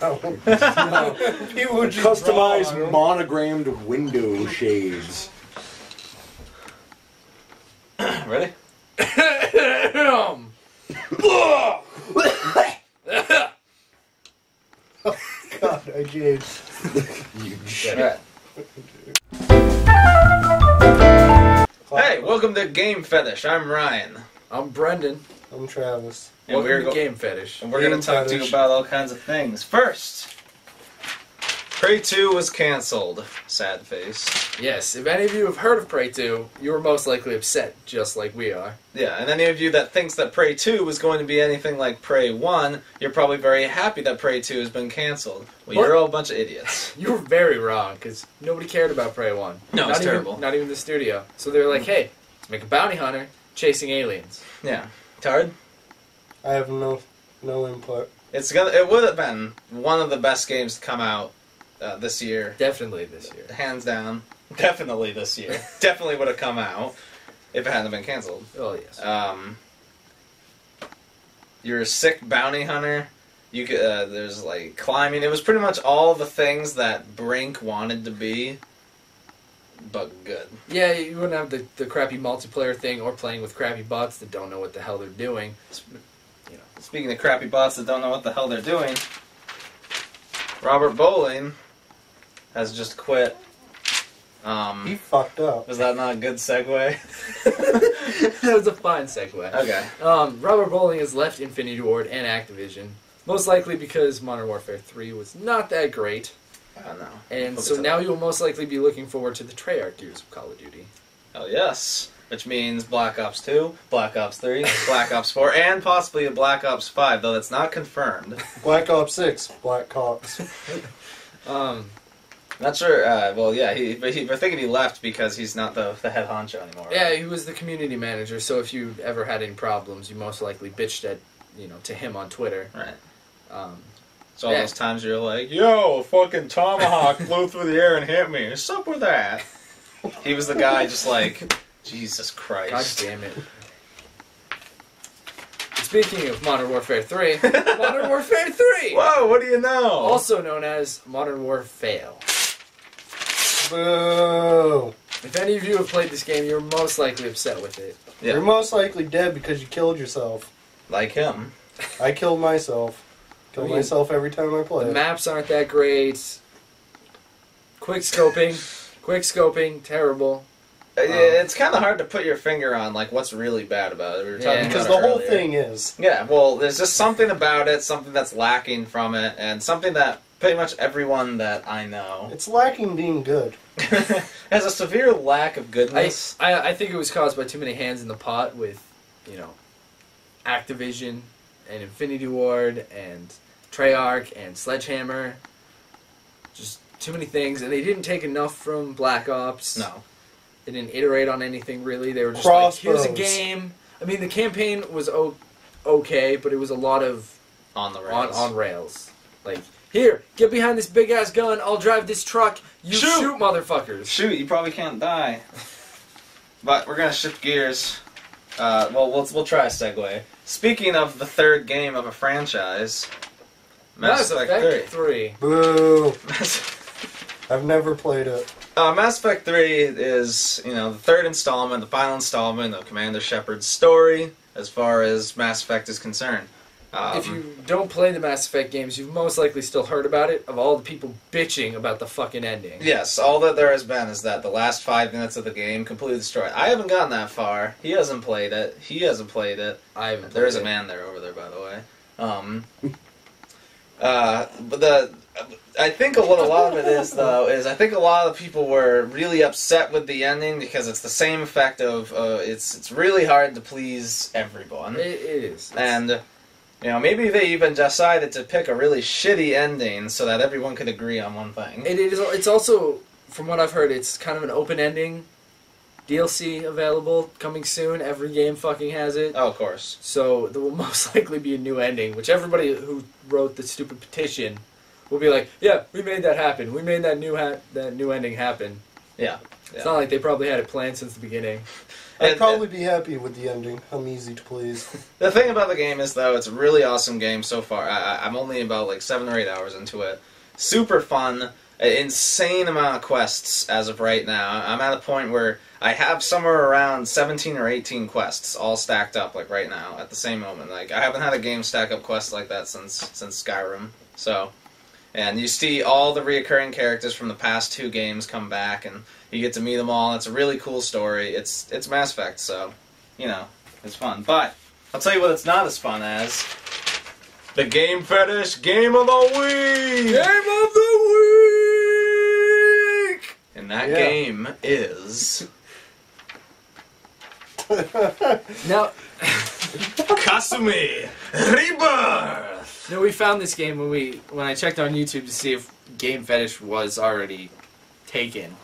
No. People would just Customized monogrammed window shades. Ready? God, I changed. You Alright. Hey, welcome to Game Fetish. I'm Ryan. I'm Brendan. I'm Travis. And Welcome to Game Fetish. And we're going to talk to you about all kinds of things. First, Prey 2 was cancelled. Sad face. Yes, if any of you have heard of Prey 2, you were most likely upset, just like we are. Yeah, and any of you that thinks that Prey 2 was going to be anything like Prey 1, you're probably very happy that Prey 2 has been cancelled. Well, What? you're all a bunch of idiots. You were very wrong, because nobody cared about Prey 1. No, it's not terrible. Even, not even the studio. So they were like, hey, let's make a bounty hunter chasing aliens. Yeah. Tard? I have no input. It would have been one of the best games to come out this year. Definitely this year. Hands down. Definitely this year. Definitely would have come out if it hadn't been canceled. Oh, yes. You're a sick bounty hunter. You could, there's like climbing. It was pretty much all the things that Brink wanted to be, but good. Yeah, you wouldn't have the crappy multiplayer thing or playing with crappy bots that don't know what the hell they're doing. You know. Speaking of crappy bots that don't know what the hell they're doing, Robert Bowling has just quit. He fucked up. Was that not a good segue? That was a fine segue. Okay. Robert Bowling has left Infinity Ward and Activision, most likely because Modern Warfare 3 was not that great. I don't know. And Hope so it's now a- you'll most likely be looking forward to the Treyarch years of Call of Duty. Oh yes. Which means Black Ops 2, Black Ops 3, Black Ops 4, and possibly a Black Ops 5, though that's not confirmed. Black Ops 6, Black Cops. Not sure, well, yeah, we're thinking he left because he's not the head honcho anymore. Right? Yeah, he was the community manager, so if you ever had any problems, you most likely bitched at, to him on Twitter. Right. Um, So all yeah. those times you're like, yo, a fucking tomahawk flew through the air and hit me. What's up with that? He was the guy just like, Jesus God Christ. damn it. Speaking of Modern Warfare 3, Modern Warfare 3! Whoa, what do you know? Also known as Modern Warfare. Boo! If any of you have played this game, you're most likely upset with it. Yeah. You're most likely dead because you killed yourself. Like him. I killed myself. Kill myself every time I play. The maps aren't that great. Quick scoping, terrible. It's kind of hard to put your finger on like what's really bad about it. We were talking about Because it the whole earlier. thing is. Yeah, well, there's just something about it, something that's lacking from it, and something that pretty much everyone that I know It's lacking being good. has a severe lack of goodness. I think it was caused by too many hands in the pot with, Activision and Infinity Ward and Treyarch and Sledgehammer. Just too many things, and they didn't take enough from Black Ops. No. They didn't iterate on anything really. They were just like, here's a Crossbows. game. I mean, the campaign was okay, but it was a lot of On the rails. on rails. Like, here, get behind this big ass gun. I'll drive this truck. You Shoot! shoot motherfuckers. Shoot, you probably can't die. But we're gonna shift gears. We'll try a segue. Speaking of the third game of a franchise, Mass Effect 3. Boo! I've never played it. Mass Effect 3 is, the third installment, the final installment of Commander Shepard's story, as far as Mass Effect is concerned. If you don't play the Mass Effect games, you've most likely still heard about it, of all the people bitching about the fucking ending. Yes, all that there has been is that the last 5 minutes of the game completely destroyed. I haven't gotten that far. He hasn't played it. He hasn't played it. I haven't played There is it. a man there over there, by the way. But I think what a lot of it is, though, is I think a lot of the people were really upset with the ending because it's the same effect of it's really hard to please everyone. It is. And maybe they even decided to pick a really shitty ending so that everyone could agree on one thing. It's also, from what I've heard, it's kind of an open ending. DLC available, coming soon. Every game fucking has it. Oh, of course. So there will most likely be a new ending, which everybody who wrote the stupid petition will be like, yeah, we made that happen. We made that new ending happen. Yeah. It's not like they probably had it planned since the beginning. I'd probably be happy with the ending. I'm easy to please. The thing about the game is, though, it's a really awesome game so far. I'm only about like 7 or 8 hours into it. Super fun, insane amount of quests as of right now. I'm at a point where I have somewhere around 17 or 18 quests all stacked up like right now at the same moment. Like I haven't had a game stack up quests like that since Skyrim. So, and you see all the reoccurring characters from the past 2 games come back, and you get to meet them all. It's a really cool story. It's Mass Effect, so you know it's fun. But I'll tell you what, it's not as fun as the Game Fetish Game of the Week. Game of the week. And that game is Now, Kasumi Rebirth. no, we found this game when I checked on YouTube to see if Game Fetish was already taken.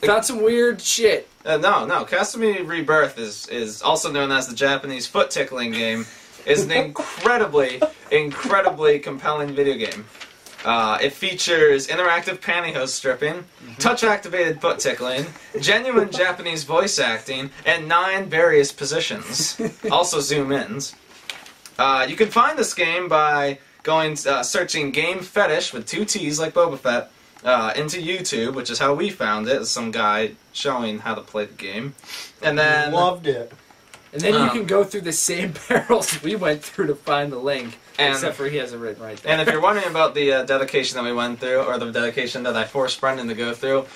Found some weird shit. No. Kasumi Rebirth is also known as the Japanese foot tickling game. Is an incredibly compelling video game. It features interactive pantyhose stripping, touch-activated foot tickling, genuine Japanese voice acting, and 9 various positions. Also zoom-ins. You can find this game by going searching Game Fetish with 2 T's like Boba Fett into YouTube, which is how we found it. Some guy showing how to play the game, and then Loved it. And then you can go through the same perils we went through to find the link, except for he has it written right there. And if you're wondering about the dedication that we went through, or the dedication that I forced Brendan to go through,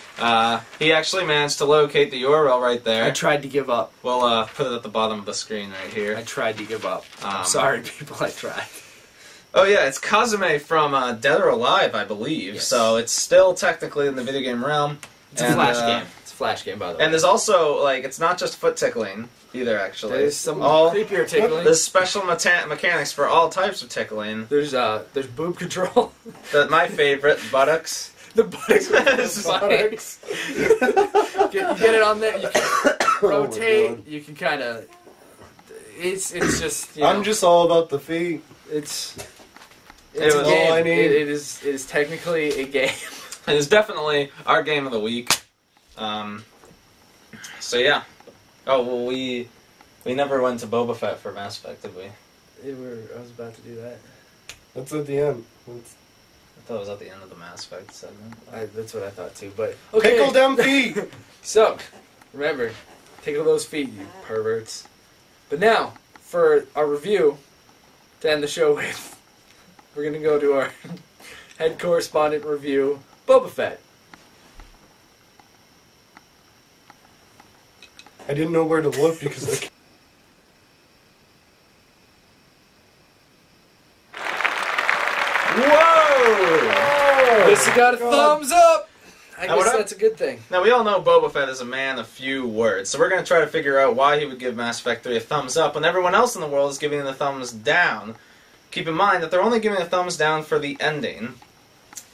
he actually managed to locate the URL right there. I tried to give up. We'll put it at the bottom of the screen right here. I tried to give up. I'm sorry, people, I tried. Oh yeah, it's Kazume from Dead or Alive, I believe. Yes. So it's still technically in the video game realm. It's a Flash game. It's a Flash game, by the way. And there's also, like, it's not just foot tickling either, actually. There's some creepier tickling. There's special mechanics for all types of tickling. There's boob control. My favorite, buttocks. The buttocks. Buttocks. You get it on there. You can rotate. God. You can kind of. It's just. You I'm know, just all about the feet. It's It a was game. all I need. It is technically a game. And it's definitely our game of the week. So yeah. Oh well, we never went to Boba Fett for Mass Effect, did we? I was about to do that. That's at the end. I thought it was at the end of the Mass Effect segment. That's what I thought too. But okay. Pickle them feet! So, remember, tickle those feet, you perverts. But now, for our review, to end the show with, we're going to go to our head correspondent review, Boba Fett. I didn't know where to look because I Whoa! This got a thumbs up! I Now, guess what that's a good thing. Now we all know Boba Fett is a man of few words, so we're going to try to figure out why he would give Mass Effect 3 a thumbs up when everyone else in the world is giving it a thumbs down. Keep in mind that they're only giving a thumbs down for the ending.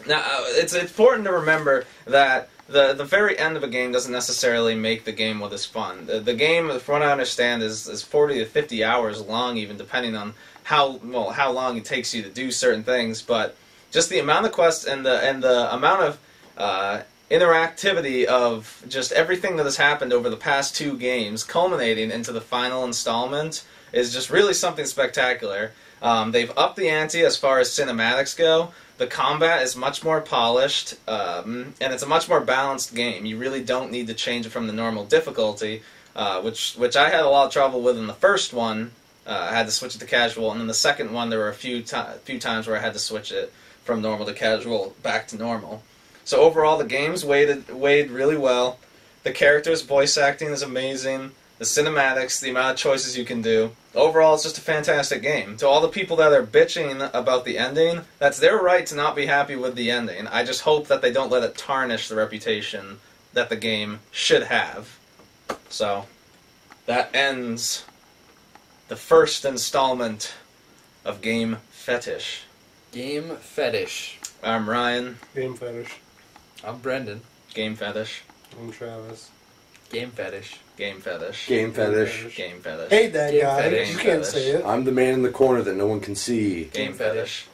Now, it's important to remember that the very end of a game doesn't necessarily make the game what is fun. The game, from what I understand, is 40 to 50 hours long, even depending on how long it takes you to do certain things. But just the amount of quests and the amount of interactivity of just everything that has happened over the past 2 games, culminating into the final installment, is just really something spectacular. They've upped the ante as far as cinematics go. The combat is much more polished, and it's a much more balanced game. You really don't need to change it from the normal difficulty, which I had a lot of trouble with in the first one. I had to switch it to casual, and in the second one there were a few times where I had to switch it from normal to casual back to normal. So overall, the game's weighed really well. The characters' voice acting is amazing. The cinematics, the amount of choices you can do. Overall, it's just a fantastic game. To all the people that are bitching about the ending, that's their right to not be happy with the ending. I just hope that they don't let it tarnish the reputation that the game should have. So, that ends the first installment of Game Fetish. Game Fetish. I'm Ryan. Game Fetish. I'm Brendan. Game Fetish. I'm Travis. Game Fetish. Game Fetish. Game Fetish. Game Fetish. Hate that Game guy. Fetish. You can't say it. I'm the man in the corner that no one can see. Game Fetish.